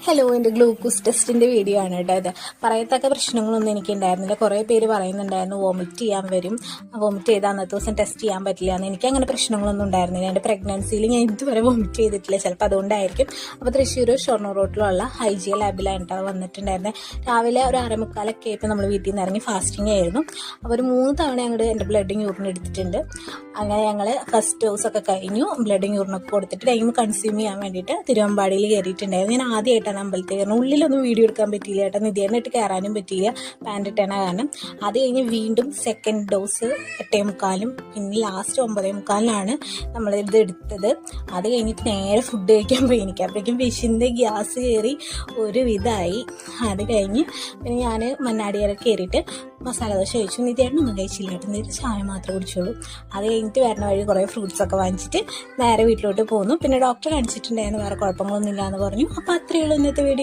Hello, എൻ്റെ glucose ടെസ്റ്റിൻ്റെ video ആണ് കേട്ടോ ഇത്. പറയത്തക്ക പ്രശ്നങ്ങളൊന്നും എനിക്കുണ്ടായിരുന്നില്ല. കുറേ പേര് പറയുന്നുണ്ടായിരുന്നു വോമിറ്റ് ചെയ്യാൻ വരും, വോമിറ്റ് ചെയ്താൽ അന്നത്തെ ദിവസം ടെസ്റ്റ് ചെയ്യാൻ പറ്റില്ല എന്ന്. എനിക്കങ്ങനെ പ്രശ്നങ്ങളൊന്നും ഉണ്ടായിരുന്നില്ല. എൻ്റെ പ്രഗ്നൻസിയിൽ ഞാൻ ഇതുവരെ വോമിറ്റ് ചെയ്തിട്ടില്ല. ചിലപ്പോൾ അതുകൊണ്ടായിരിക്കും. അപ്പോൾ തൃശ്ശൂർ ഷൊർണൂർ റോട്ടിലുള്ള ഹൈജിയ ലാബിലാണ് കേട്ടോ വന്നിട്ടുണ്ടായിരുന്നത്. രാവിലെ ഒരു 6:45 ആയപ്പോൾ നമ്മൾ വീട്ടിൽ നിന്ന് ഇറങ്ങി ഫാസ്റ്റിംഗ് ആയിരുന്നു. അപ്പോൾ ഒരു 3 തവണ അങ്ങോട്ട് എൻ്റെ ബ്ലഡും യൂറിനും എടുത്തിട്ടുണ്ട്. അങ്ങനെ ഞങ്ങൾ ഫസ്റ്റ് ഡോസ് ഒക്കെ കഴിഞ്ഞു. ബ്ലഡും യൂറിനൊക്കെ കൊടുത്തിട്ട് ടൈം കൺസ്യൂം ചെയ്യാൻ വേണ്ടിയിട്ട് തിരുവമ്പാടിയിൽ കയറിയിട്ടുണ്ടായിരുന്നു. ഞാൻ ആദ്യമായിട്ടാണ് അമ്പലത്തിൽ കയറുന്നത്. ഉള്ളിലൊന്നും വീഡിയോ എടുക്കാൻ പറ്റിയില്ല കേട്ടോ. നിത്യേനായിട്ട് കയറാനും പറ്റിയില്ല, പാൻറ് ഇട്ടേണ കാരണം. അത് കഴിഞ്ഞ് വീണ്ടും സെക്കൻഡ് ഡോസ് 8:45, പിന്നെ ലാസ്റ്റ് 9:45 നമ്മളിത് എടുത്തത്. അത് കഴിഞ്ഞിട്ട് നേരെ ഫുഡ് കഴിക്കാൻ പോയി. എനിക്ക് അപ്പോഴേക്കും വിശിൻ്റെ ഗ്യാസ് കയറി ഒരു വിധമായി. അത് കഴിഞ്ഞ് പിന്നെ ഞാൻ മണ്ണാടിയേറെ കയറിയിട്ട് മസാല ദോശ കഴിച്ചു. നിത്യേട്ടനൊന്നും കഴിച്ചില്ല കേട്ടോ. എന്നിട്ട് ചായ മാത്രമേ കുടിച്ചുള്ളൂ. അത് കഴിഞ്ഞിട്ട് വരുന്ന വഴി കുറേ ഫ്രൂട്ട്സൊക്കെ വാങ്ങിച്ചിട്ട് നേരെ വീട്ടിലോട്ട് പോന്നു. പിന്നെ ഡോക്ടറെ കാണിച്ചിട്ടുണ്ടായിരുന്നു, വേറെ കുഴപ്പങ്ങളൊന്നും ഇല്ല എന്ന് പറഞ്ഞു. അപ്പോൾ അത്രയേ ഉള്ളൂ ഇന്നത്തെ വീഡിയോ.